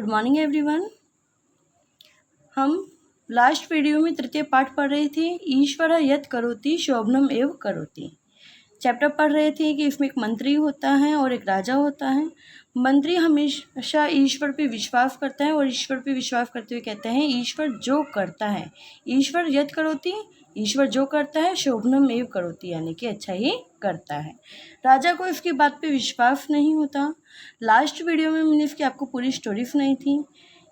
Good morning everyone. हम last video में तृतीय पाठ पढ़ रहे थे, ईश्वर यत् करोति शोभनम एव करोति। चैप्टर पढ़ रहे थे कि इसमें एक मंत्री होता है और एक राजा होता है। मंत्री हमेशा ईश्वर पे विश्वास करता है और ईश्वर पे विश्वास करते हुए कहते हैं ईश्वर जो करता है, ईश्वर यत् करोति, ईश्वर जो करता है शोभनम एव करोति, यानी कि अच्छा ही करता है। राजा को इसकी बात पे विश्वास नहीं होता। लास्ट वीडियो में मैंने इसकी आपको पूरी स्टोरी सुनाई थी।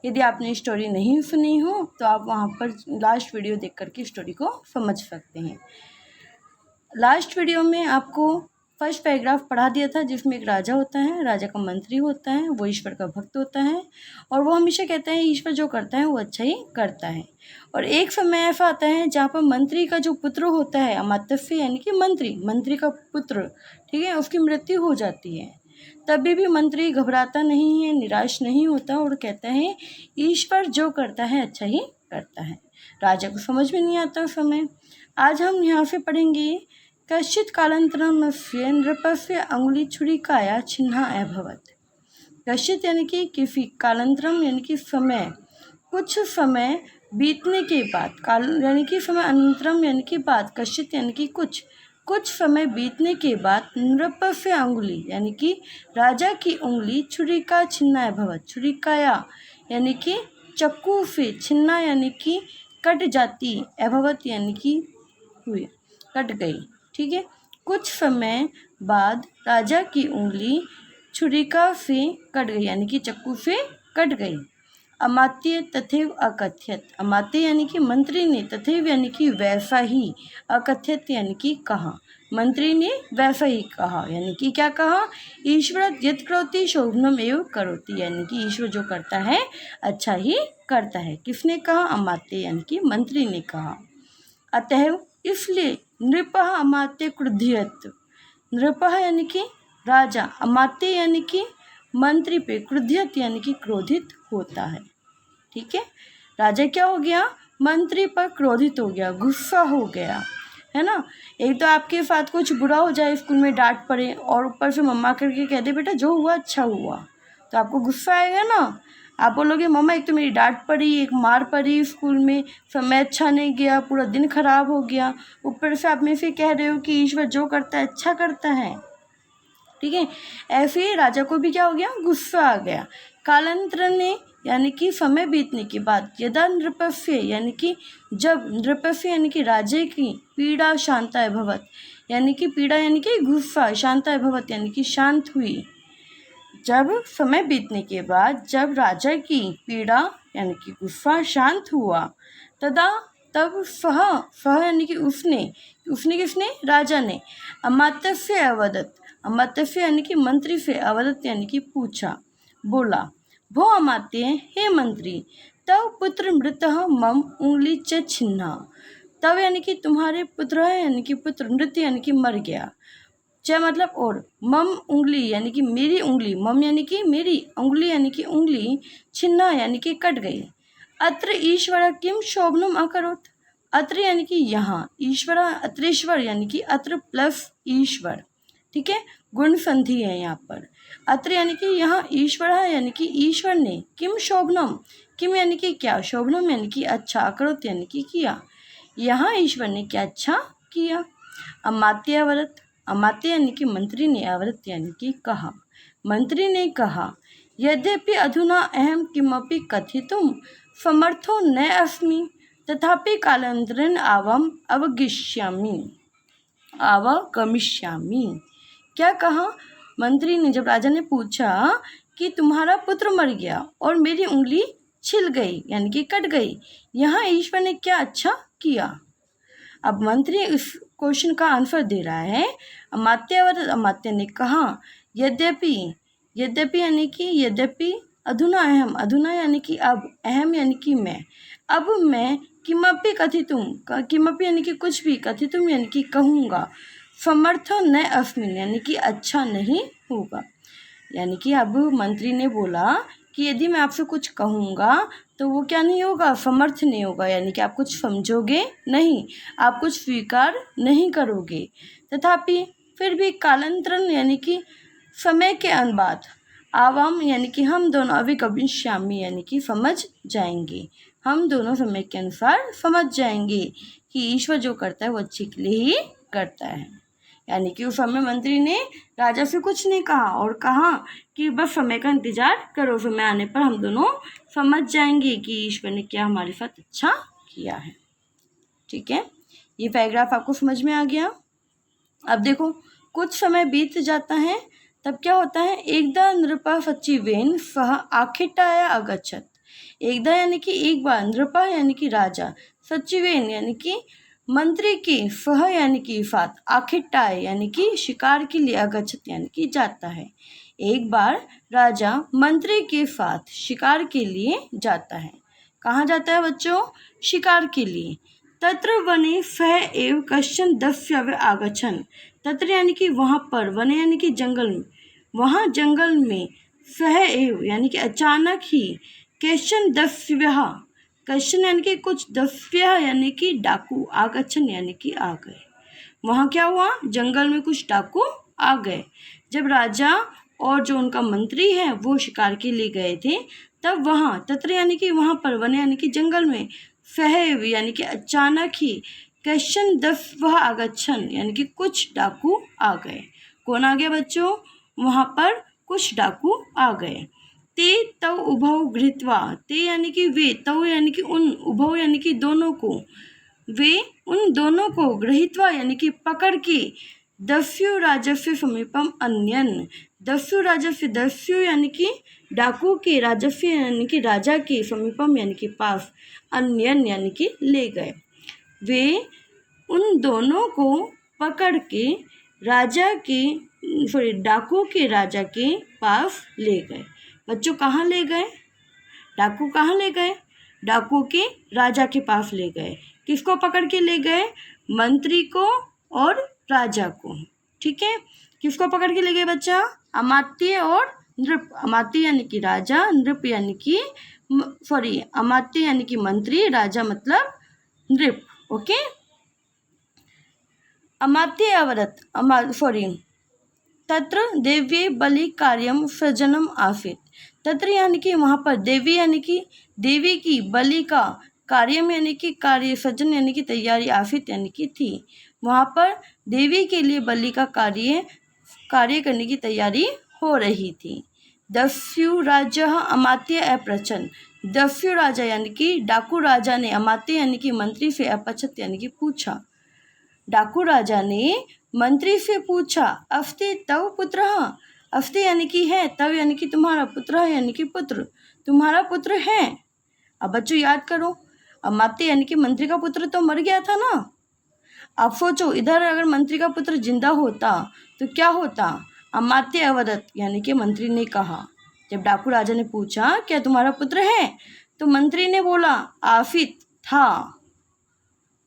यदि आपने स्टोरी नहीं सुनी हो तो आप वहाँ पर लास्ट वीडियो देख करके स्टोरी को समझ सकते हैं। लास्ट वीडियो में आपको फर्स्ट पैराग्राफ पढ़ा दिया था, जिसमें एक राजा होता है, राजा का मंत्री होता है, वो ईश्वर का भक्त होता है और वो हमेशा कहता है ईश्वर जो करता है वो अच्छा ही करता है। और एक समय ऐसा आता है जहाँ पर मंत्री का जो पुत्र होता है, अमात्य यानी कि मंत्री का पुत्र, ठीक है, उसकी मृत्यु हो जाती है। तभी भी मंत्री घबराता नहीं है, निराश नहीं होता और कहता है ईश्वर जो करता है अच्छा ही करता है। राजा को समझ में नहीं आता उस समय। आज हम यहाँ से पढ़ेंगे कश्चित् कालांतरमस्य नृपस्य अंगुलीछुरिकाया छिन्ना अभवत्। कश्चित् यानी कि किसी, कालांतरम यानी कि समय, कुछ समय बीतने के बाद, काल यानी कि समय, अनंतरम यानी कि बाद, कश्चित् यानी कि कुछ समय बीतने के बाद नृपस्य अंगुली यानी कि राजा की उंगली छुरिका छिन्ना अभवत्, छुरिकाया यानी कि चक्कू से, छिन्ना यानी कि कट जाती, अभवत् यानी कि हुई, कट गई, ठीक है। कुछ समय बाद राजा की उंगली छुरिका से कट गई यानी कि चक्कू से कट गई। अमात्य तथैव अकथयत, अमात्य यानी कि मंत्री ने, तथैव यानी कि वैसा ही, अकथयत यानी कि कहा, मंत्री ने वैसा ही कहा, यानी कि क्या कहा, ईश्वर यत् करोति शोभनम एव करोति, यानी कि ईश्वर जो करता है अच्छा ही करता है। किसने कहा? अमात्य यानी कि मंत्री ने कहा। अतएव इसलिए नृपः अमात्य क्रुध्यत, नृपः यानी कि राजा, अमात्य यानी कि मंत्री पे, क्रुध्यत यानी कि क्रोधित होता है, ठीक है। राजा क्या हो गया? मंत्री पर क्रोधित हो गया, गुस्सा हो गया, है ना। एक तो आपके साथ कुछ बुरा हो जाए, स्कूल में डांट पड़े और ऊपर से मम्मा करके कह दे बेटा जो हुआ अच्छा हुआ, तो आपको गुस्सा आएगा ना। आप बोलोगे मम्मा एक तो मेरी डांट पड़ी, एक मार पड़ी स्कूल में, समय अच्छा नहीं गया, पूरा दिन खराब हो गया, ऊपर से आप में से कह रहे हो कि ईश्वर जो करता है अच्छा करता है, ठीक है। ऐसे ही राजा को भी क्या हो गया? गुस्सा आ गया। कालांतर ने यानी कि समय बीतने के बाद, यदा नृपस्य यानी कि जब, नृपस्य यानी कि राजे की पीड़ा शांता अभवत्, यानी कि पीड़ा यानी कि गुस्सा, शांता अभवत् यानी कि शांत हुई। जब समय बीतने के बाद जब राजा की पीड़ा यानी कि गुस्सा शांत हुआ, तब सह यानी कि उसने किसने? राजा ने, अमात्य से अवदत, अमात्य से यानी कि मंत्री से, अवदत यानी कि पूछा, बोला, भो अमात्य, हे मंत्री, तव पुत्र मृतः मम उंगली च छिन्ना, तव यानी कि तुम्हारे पुत्र है, यानी कि पुत्र, मृत यानी कि मर गया, च मतलब और, मम उंगली यानी कि मेरी उंगली, मम यानी कि मेरी, उंगली यानी कि उंगली, छिन्ना यानी कि कट गई। अत्र ईश्वर किम शोभनम अकरोत्, अत्र यानी कि यहाँ, ईश्वर, अत्रेश्वर यानी कि अत्र प्लस ईश्वर, ठीक है, गुण संधि है यहाँ पर। अत्र यानी कि यहाँ ईश्वर है, यानी कि ईश्वर ने, किम शोभनम, किम यानी कि क्या, शोभनम यानी कि अच्छा, अकरोत् यानी कि किया, यहाँ ईश्वर ने क्या अच्छा किया। अमात्य अवदत, अमात्य यानी कि मंत्री ने, अवदत यानी कि कहा, मंत्री ने कहा, यद्यपि अधुना अहम किमपि कथितुम समर्थो न अस्मि, तथापि कालांतरेण आवाम अवगमिष्यामि। क्या कहा मंत्री ने? जब राजा ने पूछा कि तुम्हारा पुत्र मर गया और मेरी उंगली छिल गई यानी कि कट गई, यहाँ ईश्वर ने क्या अच्छा किया। अब मंत्री इस क्वेश्चन का आंसर दे रहा है। अमात्य ने कहा, यद्यपि यानी कि यद्यपि, अधुना अहम, अधुना यानी कि अब, अहम यानी कि मैं, अब मैं किमपि कथितुम, किमपि यानी कि कुछ भी, कथितुम यानी कि कहूँगा, समर्थ न अस्मिन् यानी कि अच्छा नहीं होगा, यानी कि अब मंत्री ने बोला कि यदि मैं आपसे कुछ कहूँगा तो वो क्या नहीं होगा? समर्थ नहीं होगा, यानी कि आप कुछ समझोगे नहीं, आप कुछ स्वीकार नहीं करोगे। तथापि फिर भी कालांतरण यानी कि समय के बाद, आवाम यानी कि हम दोनों अविगमिष्यामि यानी कि समझ जाएंगे, हम दोनों समय के अनुसार समझ जाएंगे कि ईश्वर जो करता है वो अच्छे के लिए ही करता है। यानी कि उस समय मंत्री ने राजा से कुछ नहीं कहा और कहा कि बस समय का इंतजार करो, समय आने पर हम दोनों समझ जाएंगे कि ईश्वर ने क्या हमारे साथ अच्छा किया है। ठीक है, ये पैराग्राफ आपको समझ में आ गया। अब देखो, कुछ समय बीत जाता है, तब क्या होता है, एकदा नृपः सचिवेन सह आखिटाय अगच्छत्। एकदा यानी कि एक बार, नृपः यानी कि राजा, सचिवेन यानी कि मंत्री के, सह यानी कि साथ, आखिटाय यानी कि शिकार के लिए, अगच्छत् यानी कि जाता है। एक बार राजा मंत्री के साथ शिकार के लिए जाता है। कहाँ जाता है बच्चों? शिकार के लिए। तत्र वने सः एव कश्चन दैत्य आगच्छन्। तत्र यानी कि वहाँ पर, वने यानी कि जंगल में, वहाँ जंगल में, सः एव यानी कि अचानक ही, कश्चन दैत्य, कश्चन यानी कि कुछ, दैत्य यानी कि डाकू, आगच्छन् यानी कि आ गए। वहाँ क्या हुआ? जंगल में कुछ डाकू आ गए। जब राजा और जो उनका मंत्री है वो शिकार के लिए गए थे, तब वहाँ, तत्र यानी कि वहाँ पर, वन यानी कि जंगल में, सहैव यानी कि अचानक ही, कश्चन दैत्य आगच्छन् यानी कि कुछ डाकू आ गए। कौन आ गया बच्चों? वहाँ पर कुछ डाकू आ गए। ते तौ उभौ गृहीत्वा, ते यानी कि वे, तौ यानी कि उन, उभौ यानी कि दोनों को, वे उन दोनों को, गृहीत्वा यानी कि पकड़ के, दस्यु राजस्य समीपम अन्यन, दस्यु राजस्य, दस्यु यानी कि डाकू के, राजस्य यानी कि राजा के, समीपम यानी कि पास, अन्यन यानी कि ले गए। वे उन दोनों को पकड़ के राजा के, सॉरी, डाकू के राजा के पास ले गए। बच्चों कहाँ ले गए? डाकू कहाँ ले गए? डाकू के राजा के पास ले गए। किसको पकड़ के ले गए? मंत्री को और राजा को। ठीक है, किसको पकड़ के ले गए बच्चा? अमात्य और नृप। अमात्य यानी कि राजा, नृप यानी कि, सॉरी, अमात्य यानी कि मंत्री, राजा मतलब नृप। ओके, अमात्य अवरत, सॉरी, तत्र देव्ये बलि कार्यम सृजनम आसीत। तत्र यानी कि वहाँ पर, देवी यानी कि देवी की, बलि का, कार्यम यानी कि कार्य, सृजन यानी कि तैयारी, आसीत यानी कि थी। वहाँ पर देवी के लिए बलि का कार्य करने की तैयारी हो रही थी। दस्यु राजा अमात्य अपृच्छन्। दस्यु राजा यानी कि डाकू राजा ने, अमात्य यानी कि मंत्री से, अपृच्छत् यानी कि पूछा, डाकू राजा ने मंत्री से पूछा, अस्ति तव पुत्रः। अस्ति यानी कि है, तव यानी कि तुम्हारा, पुत्र यानी कि पुत्र, तुम्हारा पुत्र है। अब बच्चों याद करो, अमात्य यानी कि मंत्री का पुत्र तो मर गया था ना। अब सोचो, इधर अगर मंत्री का पुत्र जिंदा होता तो क्या होता? अमात्य अवदत यानी कि मंत्री ने कहा, जब डाकू राजा ने पूछा क्या तुम्हारा पुत्र है, तो मंत्री ने बोला आफित था,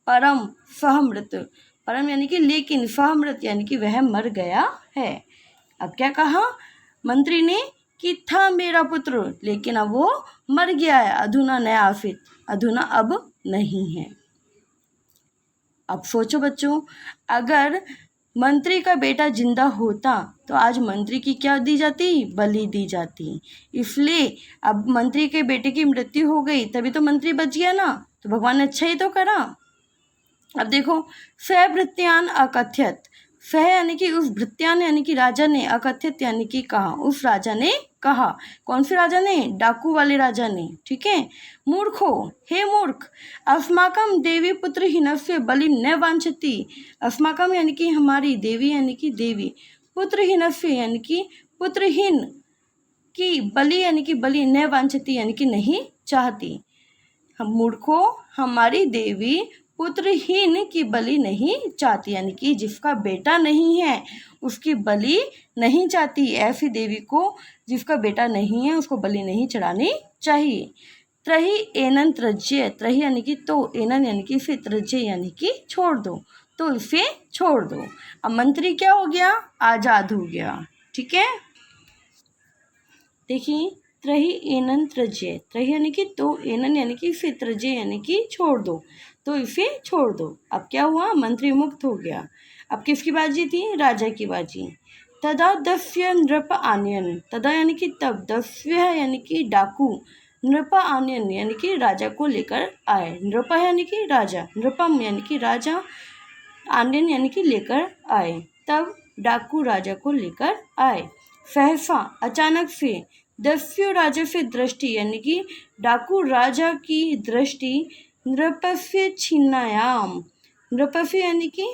परम सह मृत, परम यानी कि लेकिन, सह मृत यानी कि वह मर गया है। अब क्या कहा मंत्री ने? कि था मेरा पुत्र, लेकिन अब वो मर गया है। अधुना नया आफित, अधुना अब नहीं है। अब सोचो बच्चों, अगर मंत्री का बेटा जिंदा होता तो आज मंत्री की क्या दी जाती? बलि दी जाती। इसलिए अब मंत्री के बेटे की मृत्यु हो गई, तभी तो मंत्री बच गया ना, तो भगवान ने अच्छा ही तो करा। अब देखो, स भृत्यान अकथ्यत, सह यानी कि उस, भृत्यान यानी कि राजा ने, अकथ्यत यानी कि कहा, उस राजा ने कहा। कौन से राजा ने? डाकू वाले राजा ने। ठीक है, मूर्खो, हे मूर्ख, अस्माकम देवी पुत्र हीनस्य बलि न वांछति। अस्माकम यानी कि हमारी, देवी यानी कि देवी, पुत्र हीनस्य यानी कि पुत्रहीन की, बलि यानी कि बलि, न वांछति यानी कि नहीं चाहती। हम मूर्खो, हमारी देवी पुत्रहीन की बलि नहीं चाहती, यानी कि जिसका बेटा नहीं है उसकी बलि नहीं चाहती। ऐसी देवी को जिसका बेटा नहीं है उसको बलि नहीं चढ़ानी चाहिए। त्रही एनन त्रज्य, त्रही यानी कि तो, एनन यानी कि फिर, त्रज्य यानी कि छोड़ दो, तो इसे छोड़ दो। अब मंत्री क्या हो गया? आजाद हो गया। ठीक है, देखिए, त्रही एनन त्रज्य, त्रही यानी कि तो, एनन यानी कि फिर, त्रज्य यानी कि छोड़ दो, तो इसे छोड़ दो। अब क्या हुआ? मंत्री मुक्त हो गया। अब किसकी बाजी थी? राजा की बाजी। तदा दस्यु नृप आनयन, तदा यानी कि तब, दस्यु है यानी कि डाकू, नृप आनयन यानी कि राजा को लेकर आए। नृप यानी कि राजा, नृपम यानी कि राजा, आनयन यानी कि लेकर आए। तब डाकू राजा को लेकर आए। सहसा अचानक से, दस्यु राजा से दृष्टि यानी कि डाकू राजा की दृष्टि, नृपस्य छिन्नायाम, नृपस्य यानी कि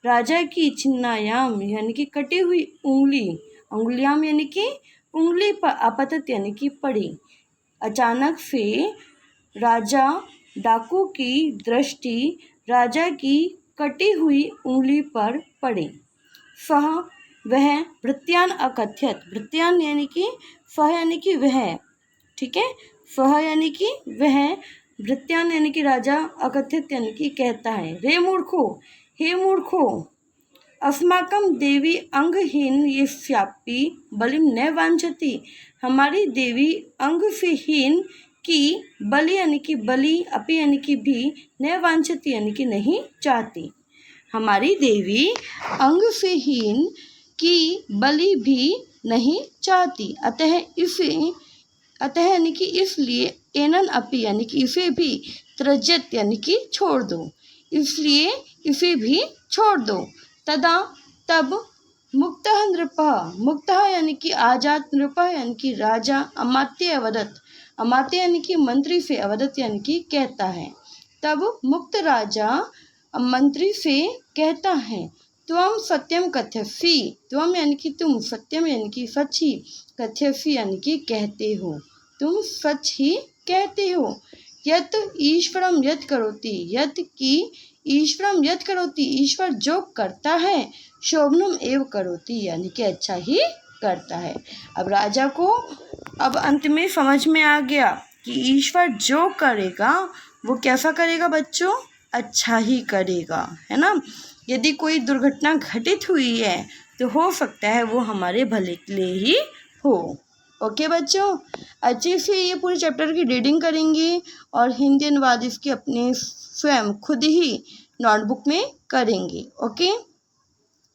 राजा की, छिन्नायाम यानी कि कटी हुई उंगली, अंगुलियाम यानी कि उंगली पर, अपतत यानी कि पड़ी। अचानक से राजा डाकू की दृष्टि राजा की कटी हुई उंगली पर पड़ी। सह वह, भृत्यान अकथ्यत, भृत्यान यानी कि सह यानी कि वह, ठीक है, सह यानी कि वह, भृत्यान यानी कि राजा, अकथ्यत यानी कि कहता है। रे मूर्खो, हे मूर्खो, अस्माकं देवी अंगहीन ये श्यापी बलिम न वांछति, हमारी देवी अंग से हीन की, बलि यानी कि बलि, अपि यानी कि भी, न वांछति यानी कि नहीं चाहती, हमारी देवी अंग से हीन की बलि भी नहीं चाहती, अतः यानी कि इसलिए, एनन अपि यानी कि इसे भी, त्यजत यानी कि छोड़ दो, इसलिए इसे भी छोड़ दो। तदा तब, मुक्तः नृपः, मुक्तः यानी कि आजाद, नृपः यानी कि राजा, अमात्य अवदत, अमात्य यानी कि मंत्री से, अवदत यानी कि कहता है। तब मुक्त राजा मंत्री से कहता है, त्वम सत्यम कथयसि, त्वम यानी कि तुम, सत्यम यानी कि सच ही, कथयसि यानी कि कहते हो, तुम सच ही कहते हो। यत ईश्वरम यत करोति, यत की ईश्वरम यत करोति, ईश्वर जो करता है, शोभनम एव करोति यानी कि अच्छा ही करता है। अब राजा को अब अंत में समझ में आ गया कि ईश्वर जो करेगा वो कैसा करेगा बच्चों, अच्छा ही करेगा, है ना। यदि कोई दुर्घटना घटित हुई है तो हो सकता है वो हमारे भले के लिए ही हो। ओके बच्चों, अच्छे से ये पूरे चैप्टर की रीडिंग करेंगे और हिंदी अनुवाद इसके अपने स्वयं खुद ही नोटबुक में करेंगे। ओके,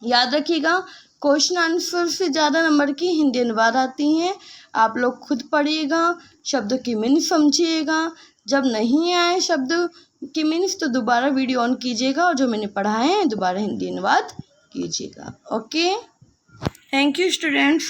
याद रखिएगा, क्वेश्चन आंसर से ज़्यादा नंबर की हिंदी अनुवाद आती हैं। आप लोग खुद पढ़िएगा, शब्दों की मीनिंग समझिएगा, जब नहीं आए शब्द की मीनिंग्स तो दोबारा वीडियो ऑन कीजिएगा और जो मैंने पढ़ाए हैं दोबारा हिंदी अनुवाद कीजिएगा। Okay, thank you students.